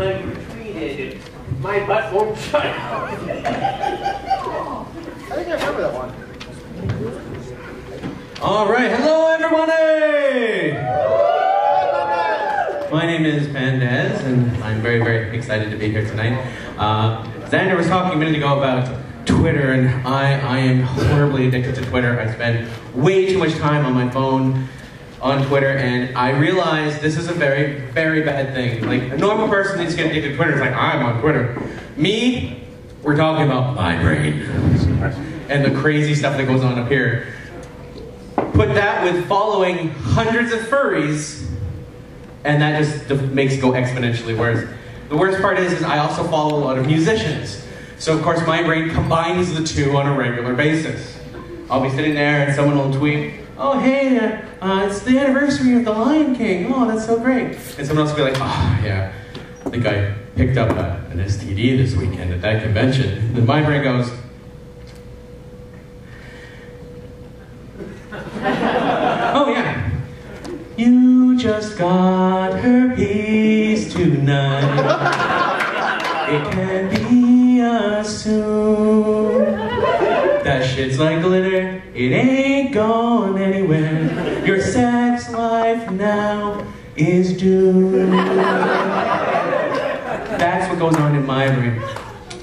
I'm retreated. My butt won't shut up. I think I remember that one. All right, hello everybody! My name is Pandez, and I'm very, very excited to be here tonight. Xander was talking a minute ago about Twitter, and I am horribly addicted to Twitter. I spend way too much time on my phone on Twitter, and I realize this is a very, very bad thing. Like, a normal person needs to get addicted to Twitter. It's like, I'm on Twitter. Me, we're talking about my brain and the crazy stuff that goes on up here. Put that with following hundreds of furries, and that just makes it go exponentially worse. The worst part is I also follow a lot of musicians. So of course my brain combines the two on a regular basis. I'll be sitting there and someone will tweet, oh hey, it's the anniversary of The Lion King. Oh, that's so great. And someone else will be like, oh yeah, I think I picked up an STD this weekend at that convention. And my brain goes, oh yeah, you just got herpes tonight. It can be us soon. That shit's like glitter, it ain't going anywhere. Your sex life now is doomed. That's what goes on in my brain.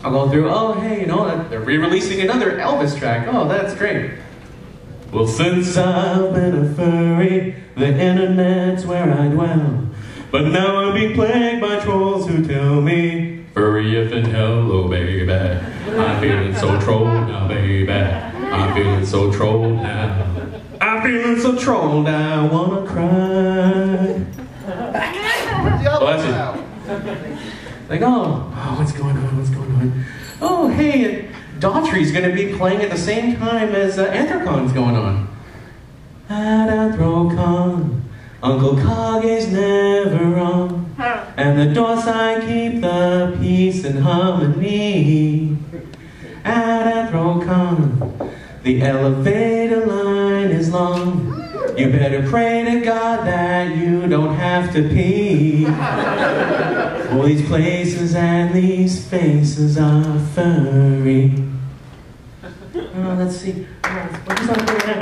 I'll go through, oh hey, you know, they're re-releasing another Elvis track. Oh, that's great. Well, since I've been a furry, the internet's where I dwell. But now I'm being plagued by trolls who tell me, furry if and hello, baby. I'm feeling so trolled now, baby. I'm feeling so trolled now. I'm feeling so trolled, I wanna cry. Well, that's it. Like, oh, what's going on, what's going on? Oh, hey, Daughtry's gonna be playing at the same time as Anthrocon's going on. At Anthrocon, Uncle Kage's never wrong. And the doors I keep the peace and harmony. At Anthrocon, the elevator line is long. You better pray to God that you don't have to pee. All these places and these faces are furry. Let's see. What's on here?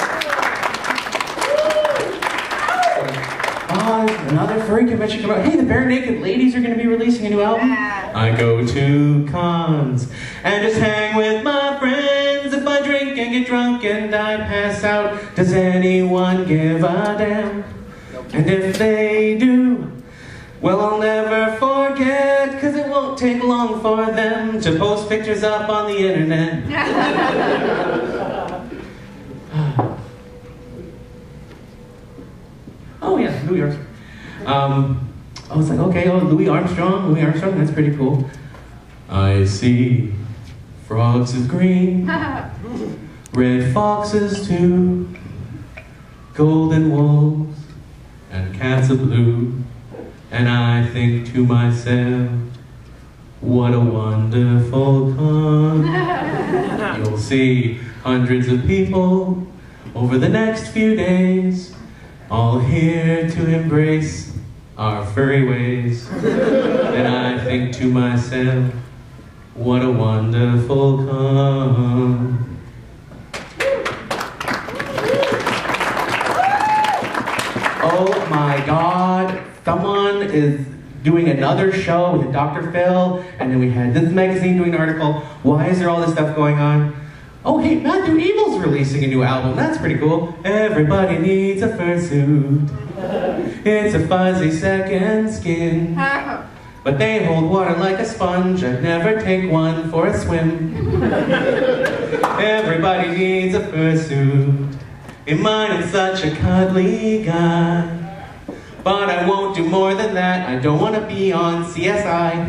Another furry convention coming out. Hey, the Bare Naked Ladies are going to be releasing a new album. I go to cons and just hang with my friends. If I drink and get drunk and I pass out, does anyone give a damn? And if they do, well, I'll never forget, because it won't take long for them to post pictures up on the internet. Oh yeah, Louis Armstrong. I was like, okay, oh, Louis Armstrong, that's pretty cool. I see frogs is green, red foxes too, golden wolves, and cats are blue. And I think to myself, what a wonderful con. You'll see hundreds of people over the next few days, all here to embrace our furry ways. And I think to myself, what a wonderful con. Oh my God, someone is doing another show with Dr. Phil, and then we had this magazine doing an article. Why is there all this stuff going on? Oh hey, Matthew Evil's releasing a new album. That's pretty cool. Everybody needs a fursuit. It's a fuzzy second skin. But they hold water like a sponge. I'd never take one for a swim. Everybody needs a fursuit. In mine, it's such a cuddly guy. But I won't do more than that. I don't want to be on CSI.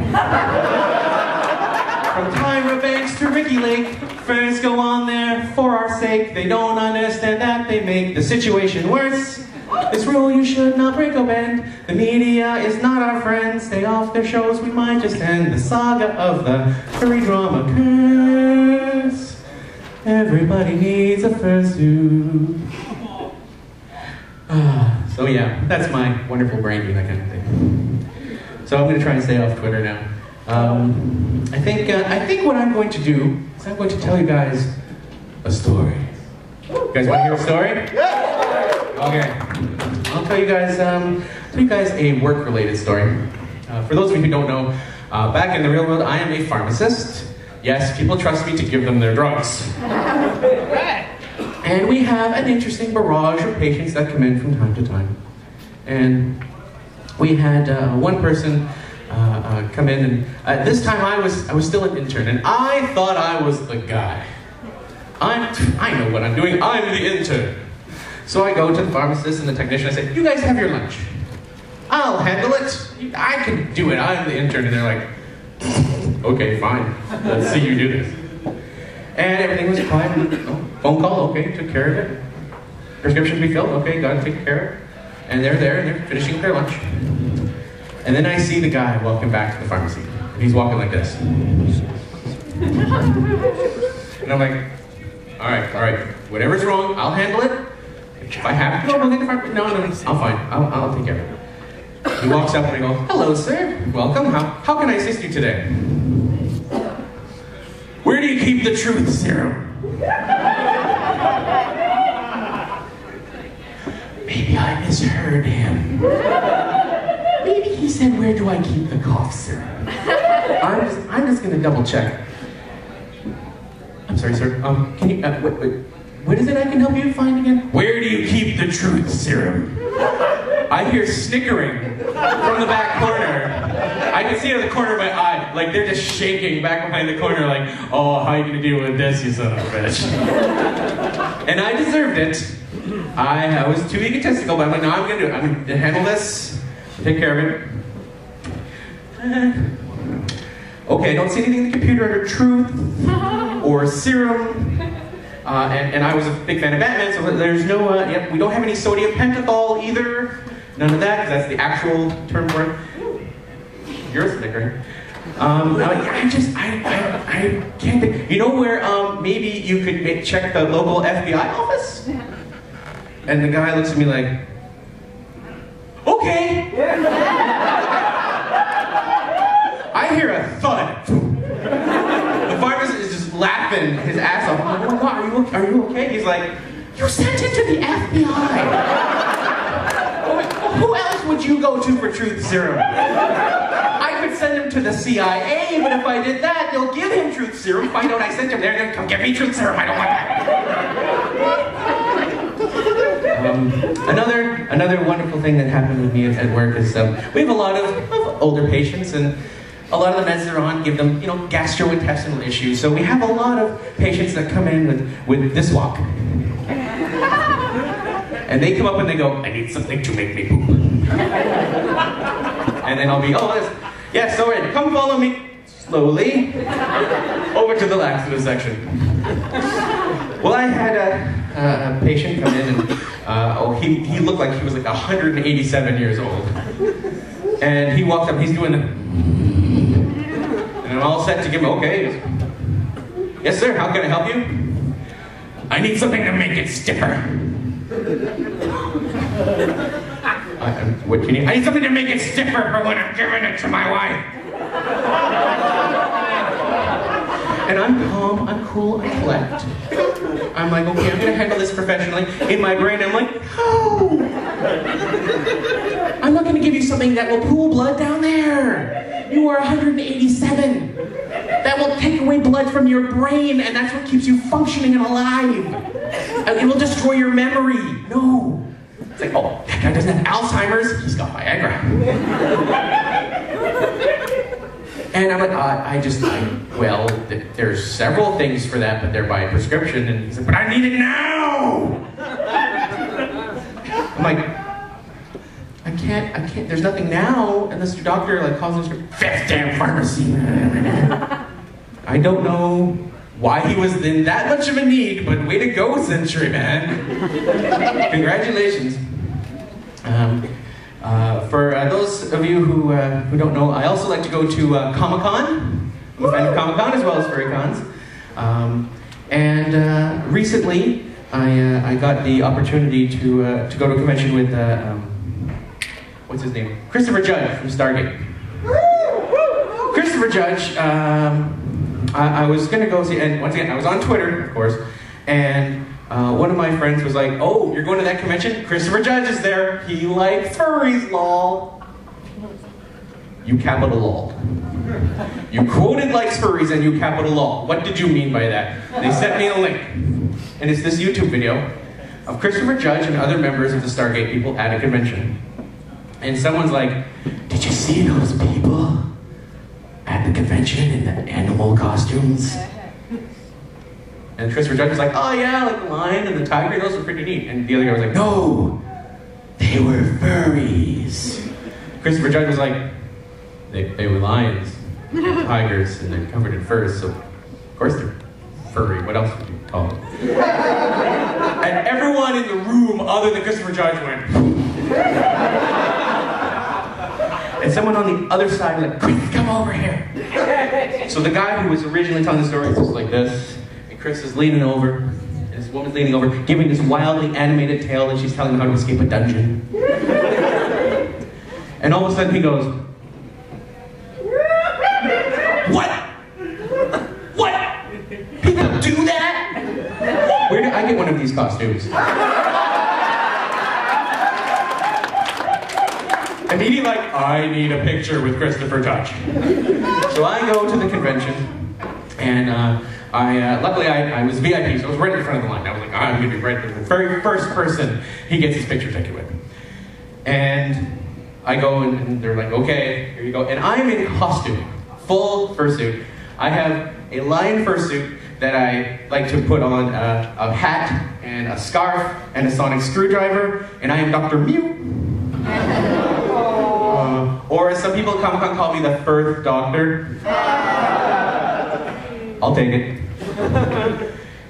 From Tyra Banks to Ricky Lake, furs go on there for our sake. They don't understand that they make the situation worse. This rule you should not break or bend. The media is not our friend. Stay off their shows, we might just end the saga of the furry drama curse. Everybody needs a fursuit. So yeah, that's my wonderful brain doing that kind of thing. So I'm going to try and stay off Twitter now. I think what I'm going to do is I'm going to tell you guys a story. You guys want to hear a story? Okay. I'll tell you guys a work-related story. For those of you who don't know, back in the real world, I am a pharmacist. Yes, people trust me to give them their drugs. And we have an interesting barrage of patients that come in from time to time. And we had one person come in, and at this time I was still an intern, and I thought I was the guy. I know what I'm doing. I'm the intern. So I go to the pharmacist and the technician. I say, "You guys have your lunch. I'll handle it. I can do it. I'm the intern." And they're like, "Okay, fine. Let's see you do this." And everything was fine. Phone call, okay, took care of it. Prescriptions we filled, okay, got to take care of it. And they're there, and they're finishing up their lunch. And then I see the guy walking back to the pharmacy. And he's walking like this. And I'm like, all right, whatever's wrong, I'll handle it. If I have to go, we'll get the pharmacy. No, I'm fine. I'll take care of it. He walks up and I go, "Hello, sir. Welcome. How can I assist you today?" "Where do you keep the truth serum?" Maybe I misheard him. Maybe he said, "Where do I keep the cough serum?" I'm just gonna double check. "I'm sorry, sir. Can you, what is it I can help you find again?" "Where do you keep the truth serum?" I hear snickering from the back corner. I can see it out of the corner of my eye. Like, they're just shaking back behind the corner like, "Oh, how are you gonna deal with this, you son of a bitch?" And I deserved it. I was too egotistical, but I'm like, "No, I'm gonna do it. I'm gonna handle this. Take care of it." Okay, I don't see anything in the computer under truth or serum. And I was a big fan of Batman, so there's no, we don't have any sodium pentothal either. None of that, because that's the actual term for it. You're snickering. I can't think. You know where maybe you could check the local FBI office? And the guy looks at me like, "Okay." I hear a thud. The pharmacist is just laughing his ass off. I'm like, "Oh my God, are you okay?" He's like, "You sent it to the FBI." Who else would you go to for truth serum? I could send him to the CIA, but if I did that, they'll give him truth serum, find out I sent him there, and then come get me truth serum. I don't want that. Another wonderful thing that happened with me at work is we have a lot of older patients, and a lot of the meds they're on give them, gastrointestinal issues. So we have a lot of patients that come in with this walk. And they come up and they go, "I need something to make me poop." And then I'll be, "Yes, all right, come follow me." Slowly, over to the laxative section. Well, I had a patient come in and, he looked like he was like 187 years old. And he walked up, he's doing the, and I'm all set to give him, "Okay." "Yes, sir, how can I help you?" "I need something to make it stiffer." "What do you need?" "I need something to make it stiffer for when I'm giving it to my wife." And I'm calm, I'm cool, I collect. I'm like, okay, I'm gonna handle this professionally. In my brain, I'm like, "Oh, I'm not gonna give you something that will pool blood down there. You are 187. That will take away blood from your brain, and that's what keeps you functioning and alive. It will destroy your memory. No." It's like, "Oh, that guy doesn't have Alzheimer's. He's got Viagra." And I'm like, well, there's several things for that, but they're by prescription. And he's like, "But I need it now." I'm like, I can't, there's nothing now unless your doctor calls me fifth damn pharmacy. I don't know why he was in that much of a need, but way to go, Century Man. Congratulations. For those of you who don't know, I also like to go to Comic-Con. I'm a fan of Comic-Con as well as furry cons. Recently, I got the opportunity to go to a convention with, what's his name? Christopher Judge from Stargate. Christopher Judge, I was gonna go see, and once again, I was on Twitter, of course, and one of my friends was like, "Oh, you're going to that convention? Christopher Judge is there. He likes furries, lol." You capital lol. You quoted likes furries and you capital lol. What did you mean by that? They sent me a link, and it's this YouTube video of Christopher Judge and other members of the Stargate people at a convention. And someone's like, "Did you see those people at the convention in the animal costumes?" And Christopher Judge was like, "Oh yeah, like the lion and the tiger, those are pretty neat." And the other guy was like, "No, they were furries." Christopher Judge was like, they were lions, tigers, and they're covered in furs, so of course they're furry. What else would you call them? And everyone in the room other than Christopher Judge went. And someone on the other side was like, "Chris, come over here." So the guy who was originally telling the story was like this, and Chris is leaning over, and this woman's leaning over, giving this wildly animated tale that she's telling him how to escape a dungeon. And all of a sudden he goes, "What? What? People do that? Where do I get one of these costumes?" Immediately like, I need a picture with Christopher Judge. So I go to the convention, and luckily I was VIP, so I was right in front of the line. I was like, I'm gonna be right with the very first person he gets his picture taken with. And I go and they're like, "Okay, here you go." And I'm in costume, full fursuit. I have a lion fursuit that I like to put on a hat and a scarf and a sonic screwdriver, and I am Dr. Mew. Or as some people at Comic Con call me, the Fur Doctor. I'll take it.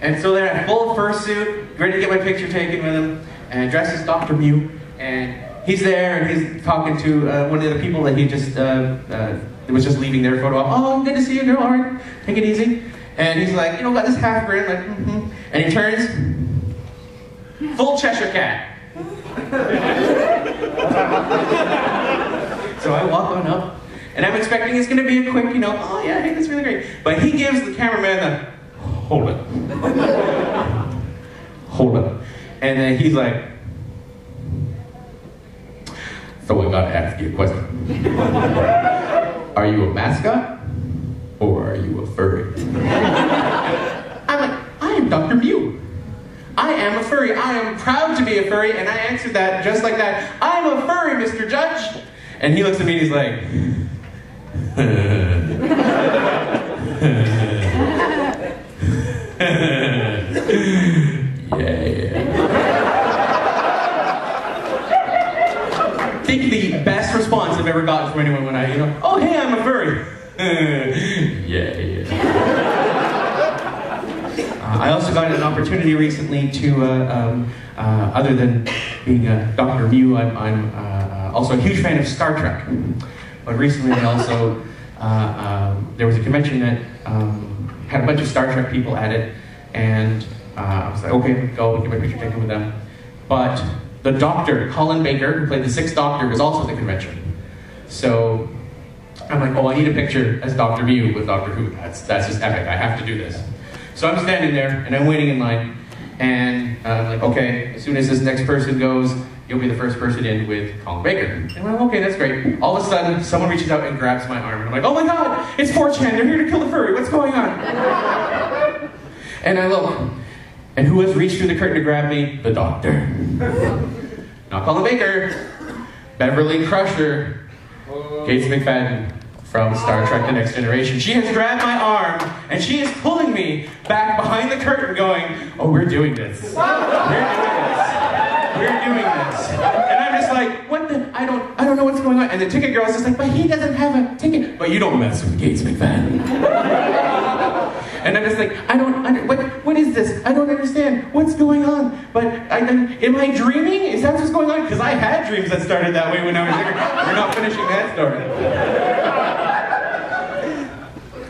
And so they're in full fursuit, ready to get my picture taken with him, and dressed as Dr. Mew. And he's there, and he's talking to one of the other people that he just was just leaving their photo op. "Oh, good to see you, girl. All right, take it easy." And he's like, got this half grin, like, And he turns, full Cheshire Cat. So I walk on up, and I'm expecting it's going to be a quick, "Oh yeah, hey, that's really great." But he gives the cameraman the, "Hold it. Hold it." And then he's like, "So I gotta ask you a question. Are you a mascot, or are you a furry?" I'm like, "I am Dr. Mew. I am a furry. I am proud to be a furry," and I answered that just like that. "I'm a furry, Mr. Judge." And he looks at me and he's like, "Yeah." I think the best response I've ever gotten from anyone when "Oh, hey, I'm a furry." Yeah. I also got an opportunity recently to, other than being Dr. Mew, I'm also a huge fan of Star Trek. But recently I also, there was a convention that had a bunch of Star Trek people at it, and I was like, okay, go and get my picture taken with them. But the Doctor, Colin Baker, who played the Sixth Doctor, was also at the convention. So I'm like, oh, I need a picture as Dr. Mew with Doctor Who. That's just epic. I have to do this. So I'm standing there, and I'm waiting in line, and I'm like, okay, as soon as this next person goes, you'll be the first person in with Colin Baker. And I'm like, okay, that's great. All of a sudden, someone reaches out and grabs my arm, and I'm like, oh my god, it's 4chan, they're here to kill the furry, what's going on? And I look, and who has reached through the curtain to grab me? The Doctor. Not Colin Baker, Beverly Crusher, Gates McFadden from Star Trek The Next Generation. She has grabbed my arm, and she is pulling me back behind the curtain going, oh, we're doing this. We're doing this. And I'm just like, what the, I don't know what's going on. And the ticket girl is just like, but he doesn't have a ticket. But you don't mess with Gates McFadden. And I'm just like, what is this? I don't understand. What's going on? But am I dreaming? Is that what's going on? Because I had dreams that started that way when I was younger. We're not finishing that story.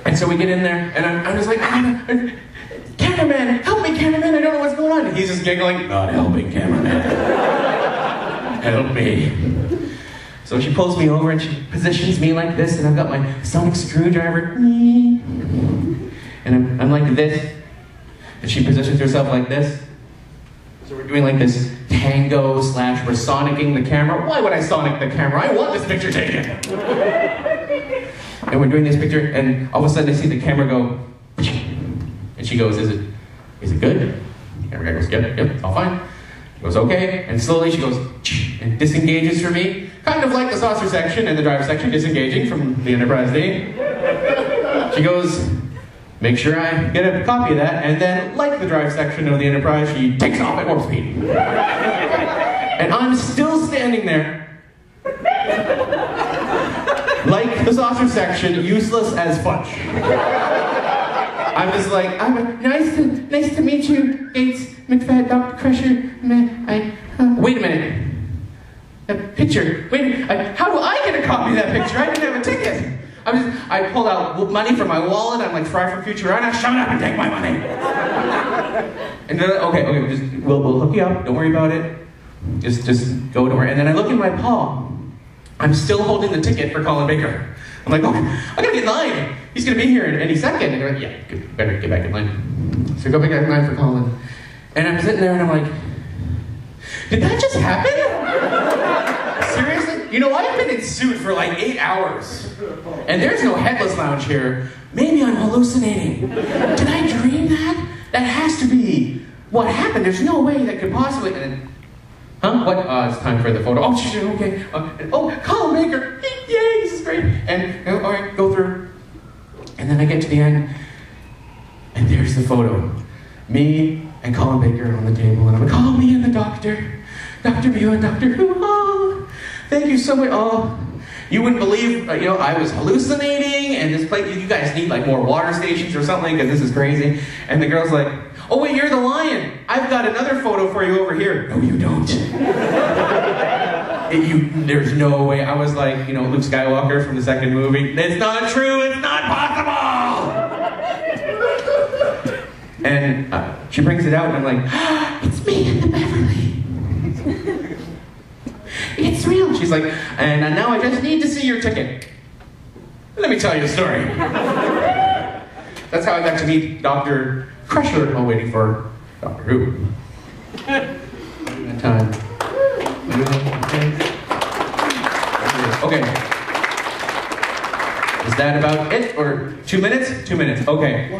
And so we get in there, and I'm just like, cameraman, help me, cameraman, I don't know what's going on. And he's just giggling, not helping, cameraman. Help me. So she pulls me over and she positions me like this, and I've got my sonic screwdriver. And I'm like this. And she positions herself like this. So we're doing like this tango / we're sonicking the camera. Why would I sonic the camera? I want this picture taken. And we're doing this picture, and all of a sudden I see the camera go, and she goes, is it good? The camera guy goes, yep, it's all fine. She goes, okay, and slowly she goes, and disengages from me, kind of like the saucer section and the driver section disengaging from the Enterprise D. She goes, make sure I get a copy of that, and then, like the drive section of the Enterprise, she takes off at warp speed. And I'm still standing there, like the saucer section, useless as fudge. I'm just like, nice to meet you, Gates, McFadden, Dr. Crusher. Wait a minute. A picture. Wait, how do I get a copy of that picture? I didn't have a ticket. I pulled out money from my wallet. I'm like Fry from Futurama. Shut up and take my money. And then, okay, we'll hook you up. Don't worry about it. Just go, don't worry. And then I look in my palm. I'm still holding the ticket for Colin Baker. I'm like, okay, I gotta get in line. He's gonna be here in any second. And they're like, yeah, good, better get back in line. So I go back in line for Colin. And I'm sitting there and I'm like, did that just happen? Seriously? You know, I've been in suit for like 8 hours. And there's no headless lounge here. Maybe I'm hallucinating. Did I dream that? That has to be what happened. There's no way that could possibly... And then, huh? What? It's time for the photo. Oh, okay. Colin Baker. Yay, this is great. And, all right, go through. And then I get to the end. And there's the photo. Me and Colin Baker on the table. And I'm like, oh, me and the doctor. Dr. Mew and Dr. Who. Oh, thank you so much. Oh, you wouldn't believe, I was hallucinating. And this place, you guys need like more water stations or something because this is crazy. And the girl's like, oh wait, you're the lion. I've got another photo for you over here. No, you don't. There's no way. I was like, Luke Skywalker from the second movie. It's not true. It's not possible. And she brings it out, and I'm like, it's me and the Beverly. It's real. She's like, and now I just need to see your ticket. Let me tell you a story. That's how I got to meet Dr. Crusher while waiting for Doctor Who. That time. Okay. Is that about it? Or 2 minutes? 2 minutes. Okay.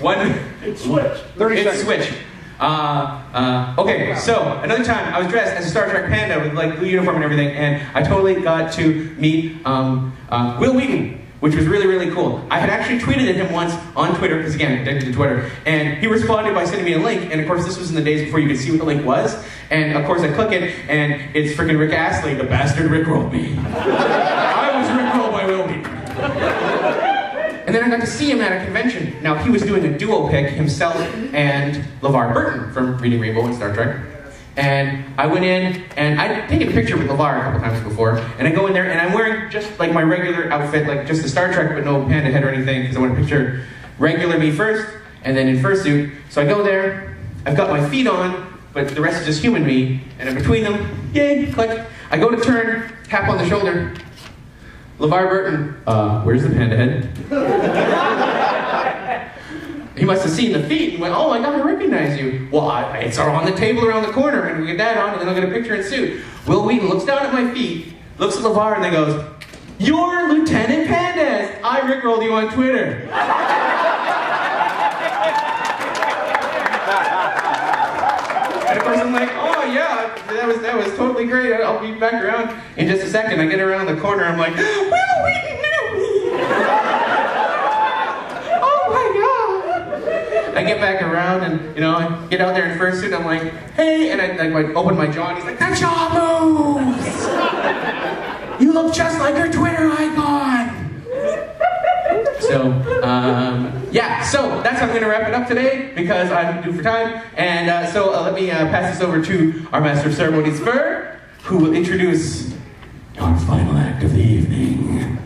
1 minute. It's switched. 30 seconds. It's switched. Okay, so another time I was dressed as a Star Trek panda with like blue uniform and everything, and I totally got to meet Will Wheaton, which was really, really cool. I had actually tweeted at him once on Twitter, because again, addicted to Twitter, and he responded by sending me a link, and of course this was in the days before you could see what the link was, and of course I click it, and it's freaking Rick Astley, the bastard rickrolled me. I was rickrolled by Will Wheaton. And then I got to see him at a convention. Now, he was doing a duo pic, himself and LeVar Burton from Reading Rainbow and Star Trek. And I went in, and I'd taken a picture with LeVar a couple times before, and I go in there, and I'm wearing just like my regular outfit, like just the Star Trek, but no panda head or anything, because I want to picture regular me first, and then in fursuit. So I go there, I've got my feet on, but the rest is just human me, and in between them, yay, click. I go to turn, tap on the shoulder. LeVar Burton, where's the panda head? He must have seen the feet and went, oh my God, I recognize you. Well, it's on the table around the corner, and we get that on, and then I'll get a picture in suit. Will Wheaton looks down at my feet, looks at LeVar, and then goes, you're Lieutenant Pandez. I rickrolled you on Twitter. And of course I'm like, oh yeah, that was totally great. I'll be back around in just a second. I get around the corner, I'm like, Will Wheaton knew me. Oh my God. I get back around and I get out there in fursuit and I'm like, hey, and I like open my jaw and he's like, that jaw moves. You look just like your Twitter icon. So, yeah, so that's how I'm going to wrap it up today because I'm due for time. And so let me pass this over to our Master of Ceremonies, Fur, who will introduce our final act of the evening.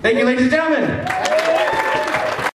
Thank you, ladies and gentlemen.